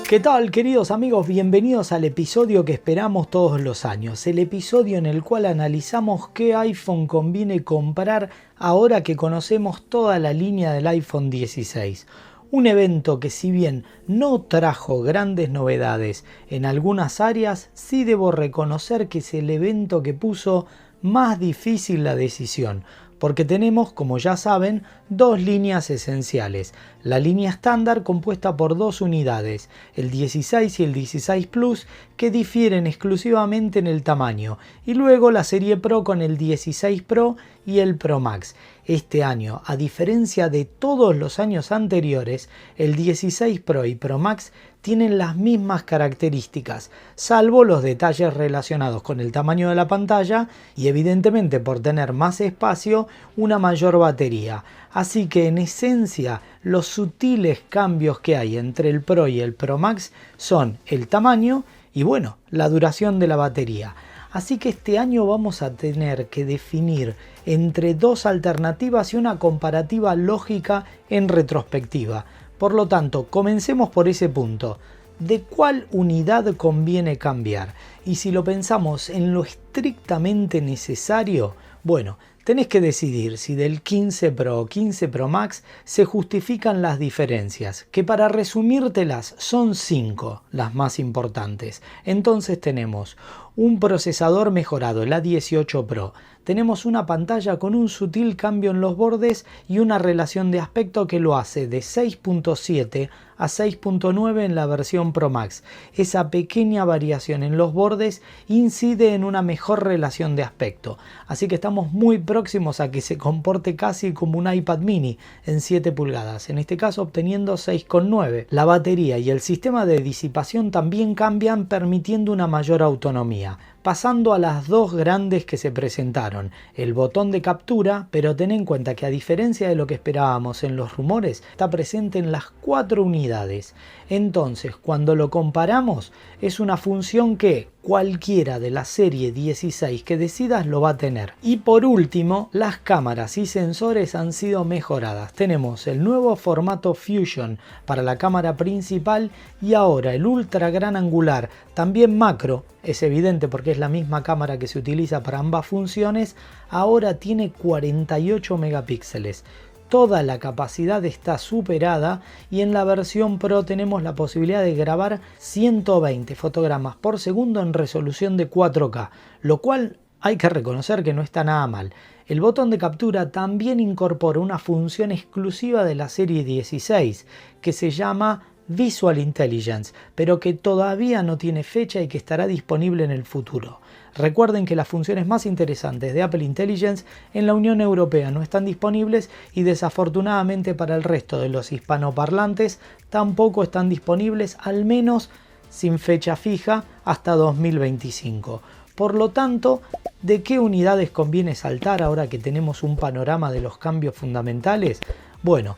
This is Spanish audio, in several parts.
¿Qué tal, queridos amigos? Bienvenidos al episodio que esperamos todos los años, el episodio en el cual analizamos qué iPhone conviene comprar ahora que conocemos toda la línea del iPhone 16. Un evento que, si bien no trajo grandes novedades en algunas áreas, sí debo reconocer que es el evento que puso más difícil la decisión, porque tenemos, como ya saben, dos líneas esenciales. La línea estándar compuesta por dos unidades, el 16 y el 16 Plus, que difieren exclusivamente en el tamaño, y luego la serie Pro con el 16 Pro y el Pro Max. Este año, a diferencia de todos los años anteriores, el 16 Pro y Pro Max tienen las mismas características, salvo los detalles relacionados con el tamaño de la pantalla y evidentemente por tener más espacio, una mayor batería. Así que en esencia los sutiles cambios que hay entre el Pro y el Pro Max son el tamaño y bueno, la duración de la batería. Así que este año vamos a tener que definir entre dos alternativas y una comparativa lógica en retrospectiva. Por lo tanto, comencemos por ese punto. ¿De cuál unidad conviene cambiar? Y si lo pensamos en lo estrictamente necesario, bueno, tenés que decidir si del 15 Pro o 15 Pro Max se justifican las diferencias, que para resumírtelas son 5 las más importantes. Entonces tenemos un procesador mejorado, el A18 Pro. Tenemos una pantalla con un sutil cambio en los bordes y una relación de aspecto que lo hace de 6.7 a 6.9 en la versión Pro Max. Esa pequeña variación en los bordes incide en una mejor relación de aspecto. Así que estamos muy próximos a que se comporte casi como un iPad mini en 7 pulgadas, en este caso obteniendo 6.9. La batería y el sistema de disipación también cambian, permitiendo una mayor autonomía. Pasando a las dos grandes que se presentaron, el botón de captura, pero ten en cuenta que a diferencia de lo que esperábamos en los rumores, está presente en las 4 unidades. Entonces, cuando lo comparamos, es una función que cualquiera de la serie 16 que decidas lo va a tener. Y por último, las cámaras y sensores han sido mejoradas. Tenemos el nuevo formato Fusion para la cámara principal y ahora el ultra gran angular, también macro, es evidente porque es la misma cámara que se utiliza para ambas funciones, ahora tiene 48 megapíxeles. Toda la capacidad está superada y en la versión Pro tenemos la posibilidad de grabar 120 fotogramas por segundo en resolución de 4K, lo cual hay que reconocer que no está nada mal. El botón de captura también incorpora una función exclusiva de la serie 16 que se llama Visual Intelligence, pero que todavía no tiene fecha y que estará disponible en el futuro. Recuerden que las funciones más interesantes de Apple Intelligence en la Unión Europea no están disponibles y desafortunadamente para el resto de los hispanoparlantes tampoco están disponibles, al menos sin fecha fija, hasta 2025. Por lo tanto, ¿de qué unidades conviene saltar ahora que tenemos un panorama de los cambios fundamentales? Bueno,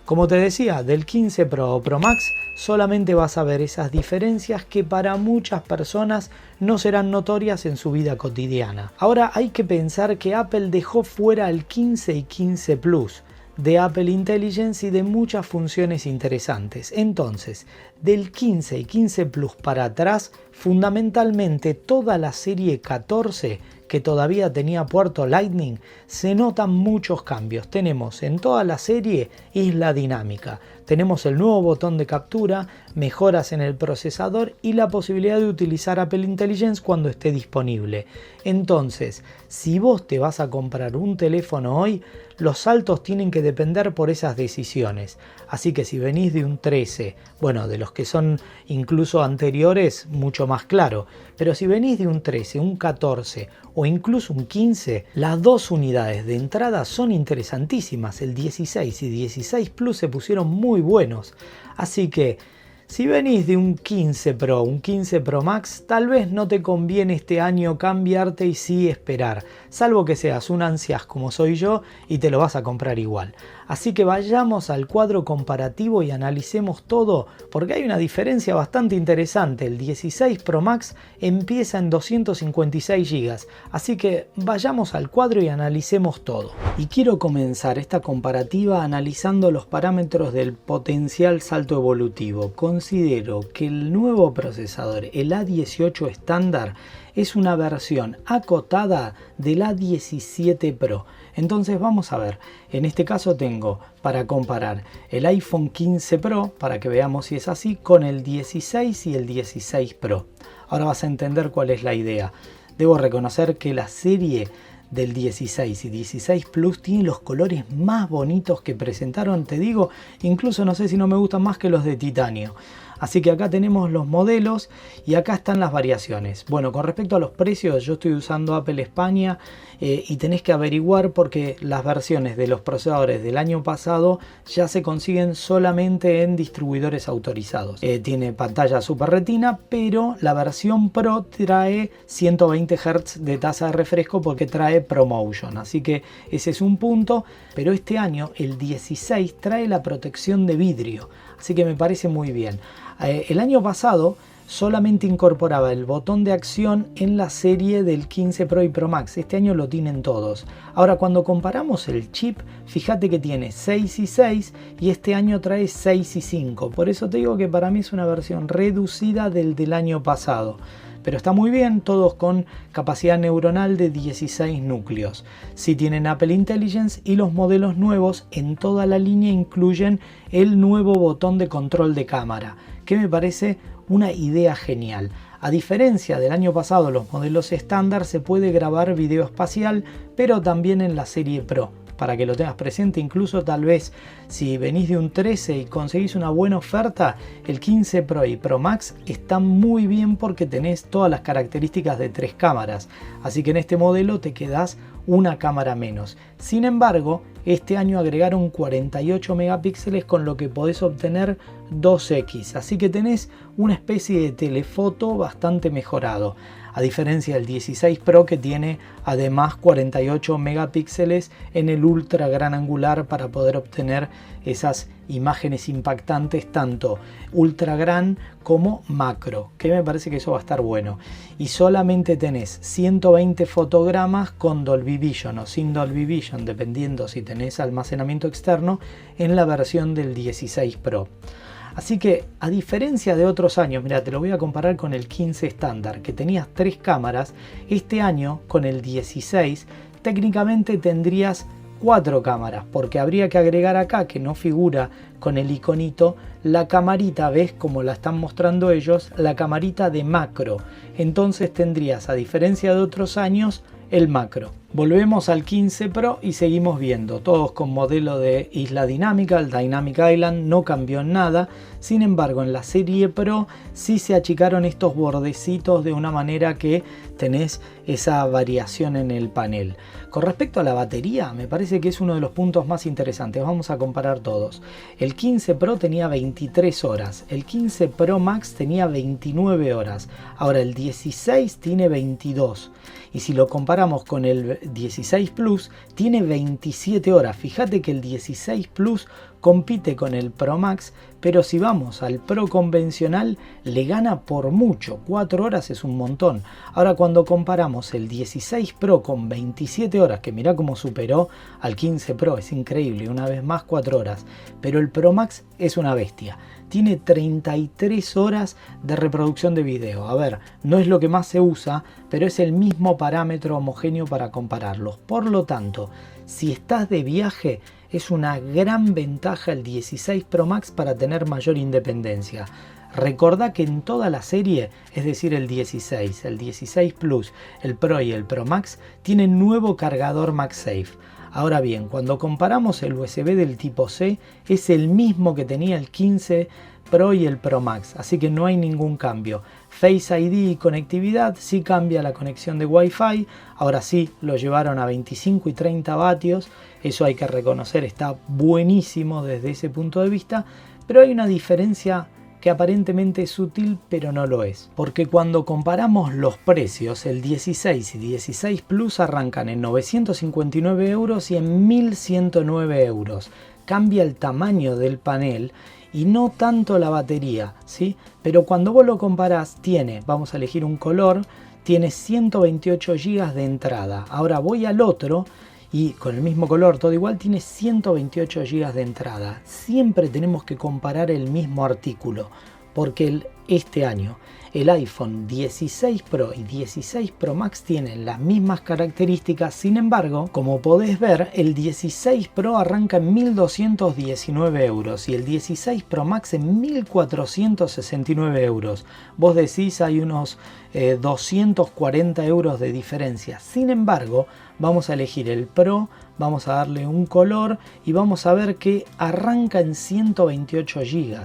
como te decía, del 15 Pro o Pro Max solamente vas a ver esas diferencias que para muchas personas no serán notorias en su vida cotidiana. Ahora hay que pensar que Apple dejó fuera el 15 y 15 Plus de Apple Intelligence y de muchas funciones interesantes. Entonces, del 15 y 15 Plus para atrás, fundamentalmente toda la serie 14 que todavía tenía puerto Lightning, se notan muchos cambios. Tenemos en toda la serie isla dinámica, tenemos el nuevo botón de captura, mejoras en el procesador y la posibilidad de utilizar Apple Intelligence cuando esté disponible. Entonces, si vos te vas a comprar un teléfono hoy, los saltos tienen que depender por esas decisiones. Así que si venís de un 13, bueno, de los que son incluso anteriores, mucho más claro. Pero si venís de un 13, un 14 o incluso un 15, las dos unidades de entrada son interesantísimas. El 16 y 16 Plus se pusieron muy buenos. Así que si venís de un 15 Pro, un 15 Pro Max, tal vez no te conviene este año cambiarte y sí esperar, salvo que seas un ansias como soy yo y te lo vas a comprar igual. Así que vayamos al cuadro comparativo y analicemos todo, porque hay una diferencia bastante interesante. El 16 Pro Max empieza en 256 GB, así que vayamos al cuadro y analicemos todo. Y quiero comenzar esta comparativa analizando los parámetros del potencial salto evolutivo. Considero que el nuevo procesador, el A18 estándar, es una versión acotada del A17 Pro. Entonces vamos a ver, en este caso tengo para comparar el iPhone 15 Pro, para que veamos si es así, con el 16 y el 16 Pro. Ahora vas a entender cuál es la idea. Debo reconocer que la serie del 16 y 16 Plus tiene los colores más bonitos que presentaron, te digo, incluso no sé si no me gustan más que los de titanio. Así que acá tenemos los modelos y acá están las variaciones. Bueno, con respecto a los precios, yo estoy usando Apple España y tenés que averiguar porque las versiones de los procesadores del año pasado ya se consiguen solamente en distribuidores autorizados. Tiene pantalla Super Retina, pero la versión Pro trae 120 Hz de tasa de refresco porque trae ProMotion. Así que ese es un punto, pero este año el 16 trae la protección de vidrio. Así que me parece muy bien. El año pasado solamente incorporaba el botón de acción en la serie del 15 Pro y Pro Max. Este año lo tienen todos. Ahora, cuando comparamos el chip, fíjate que tiene 6 y 6 y este año trae 6 y 5. Por eso te digo que para mí es una versión reducida del año pasado. Pero está muy bien, todos con capacidad neuronal de 16 núcleos. Sí tienen Apple Intelligence y los modelos nuevos en toda la línea incluyen el nuevo botón de control de cámara, que me parece una idea genial. A diferencia del año pasado, los modelos estándar se puede grabar video espacial, pero también en la serie Pro. Para que lo tengas presente, incluso tal vez si venís de un 13 y conseguís una buena oferta, el 15 Pro y Pro Max están muy bien porque tenés todas las características de 3 cámaras. Así que en este modelo te quedás una cámara menos. Sin embargo, este año agregaron 48 megapíxeles con lo que podés obtener 2x. Así que tenés una especie de telefoto bastante mejorado. A diferencia del 16 Pro que tiene además 48 megapíxeles en el ultra gran angular para poder obtener esas imágenes impactantes tanto ultra gran como macro, que me parece que eso va a estar bueno. Y solamente tenés 120 fotogramas con Dolby Vision o sin Dolby Vision, dependiendo si tenés almacenamiento externo, en la versión del 16 Pro. Así que, a diferencia de otros años, mira, te lo voy a comparar con el 15 estándar, que tenías 3 cámaras, este año con el 16 técnicamente tendrías 4 cámaras, porque habría que agregar acá, que no figura con el iconito, la camarita, ves como la están mostrando ellos, la camarita de macro. Entonces tendrías, a diferencia de otros años, el macro. Volvemos al 15 Pro y seguimos viendo, todos con modelo de isla dinámica, el Dynamic Island no cambió en nada. Sin embargo, en la serie Pro sí se achicaron estos bordecitos de una manera que tenés esa variación en el panel. Con respecto a la batería, me parece que es uno de los puntos más interesantes. Vamos a comparar todos. El 15 Pro tenía 23 horas, el 15 Pro Max tenía 29 horas, ahora el 16 tiene 22. Y si lo comparamos con el 16 Plus, tiene 27 horas. Fíjate que el 16 Plus compite con el Pro Max, pero si vamos al Pro convencional, le gana por mucho. 4 horas es un montón. Ahora, cuando comparamos el 16 Pro con 27 horas, que mirá cómo superó al 15 Pro, es increíble, una vez más 4 horas. Pero el Pro Max es una bestia. Tiene 33 horas de reproducción de video. A ver, no es lo que más se usa, pero es el mismo parámetro homogéneo para compararlos. Por lo tanto, si estás de viaje, es una gran ventaja el 16 Pro Max para tener mayor independencia. Recordá que en toda la serie, es decir el 16, el 16 Plus, el Pro y el Pro Max, tienen nuevo cargador MagSafe. Ahora bien, cuando comparamos el USB del tipo C, es el mismo que tenía el 15 Pro y el Pro Max, así que no hay ningún cambio. Face ID y conectividad sí cambia la conexión de Wi-Fi, ahora sí lo llevaron a 25 y 30 vatios, eso hay que reconocer, está buenísimo desde ese punto de vista, pero hay una diferencia que aparentemente es sutil, pero no lo es. Porque cuando comparamos los precios, el 16 y 16 Plus arrancan en 959 euros y en 1109 euros. cambia el tamaño del panel y no tanto la batería, ¿sí? Pero cuando vos lo comparás, vamos a elegir un color, tiene 128 GB de entrada. Ahora voy al otro y con el mismo color, todo igual, tiene 128 GB de entrada. Siempre tenemos que comparar el mismo artículo, porque este año el iPhone 16 Pro y 16 Pro Max tienen las mismas características. Sin embargo, como podés ver, el 16 Pro arranca en 1.219 euros y el 16 Pro Max en 1.469 euros. Vos decís, hay unos 240 euros de diferencia. Sin embargo, vamos a elegir el Pro, vamos a darle un color y vamos a ver que arranca en 128 GB.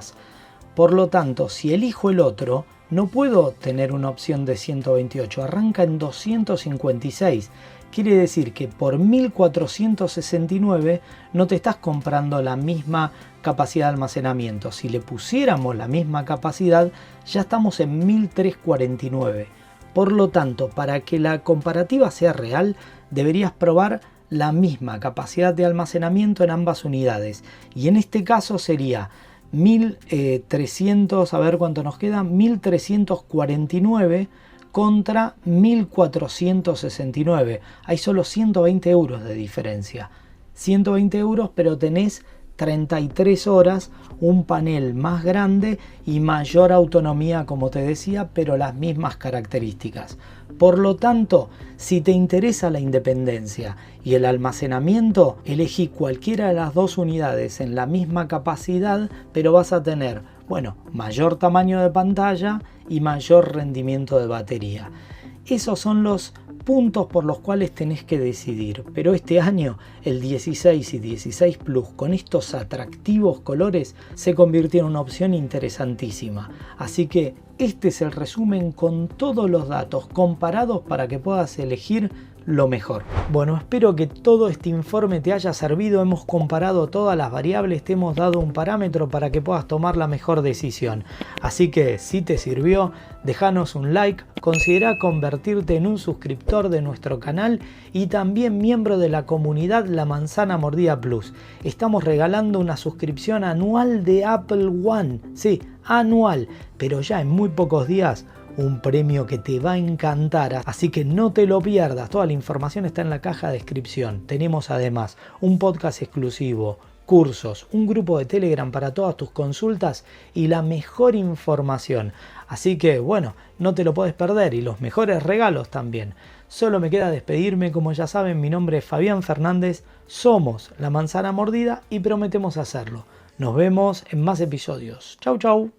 Por lo tanto, si elijo el otro, no puedo tener una opción de 128, arranca en 256. Quiere decir que por 1.469 no te estás comprando la misma capacidad de almacenamiento. Si le pusiéramos la misma capacidad, ya estamos en 1.349. Por lo tanto, para que la comparativa sea real, deberías probar la misma capacidad de almacenamiento en ambas unidades. Y en este caso sería 1.300, a ver cuánto nos queda, 1.349 contra 1.469. Hay solo 120 euros de diferencia. 120 euros, pero tenés 33 horas, un panel más grande y mayor autonomía, como te decía, pero las mismas características. Por lo tanto, si te interesa la independencia y el almacenamiento, elegí cualquiera de las dos unidades en la misma capacidad, pero vas a tener, mayor tamaño de pantalla y mayor rendimiento de batería. Esos son los puntos por los cuales tenés que decidir, pero este año el 16 y 16 Plus con estos atractivos colores se convirtió en una opción interesantísima. Así que este es el resumen con todos los datos comparados para que puedas elegir lo mejor. Bueno, espero que todo este informe te haya servido. Hemos comparado todas las variables, te hemos dado un parámetro para que puedas tomar la mejor decisión. Así que si te sirvió, déjanos un like, considera convertirte en un suscriptor de nuestro canal y también miembro de la comunidad La Manzana Mordida Plus. Estamos regalando una suscripción anual de Apple One, sí, anual, pero ya en muy pocos días un premio que te va a encantar, así que no te lo pierdas. Toda la información está en la caja de descripción. Tenemos además un podcast exclusivo, cursos, un grupo de Telegram para todas tus consultas y la mejor información. Así que no te lo puedes perder y los mejores regalos también. Solo me queda despedirme. Como ya saben, mi nombre es Fabián Fernández, somos La Manzana Mordida y prometemos hacerlo. Nos vemos en más episodios. Chau, chau.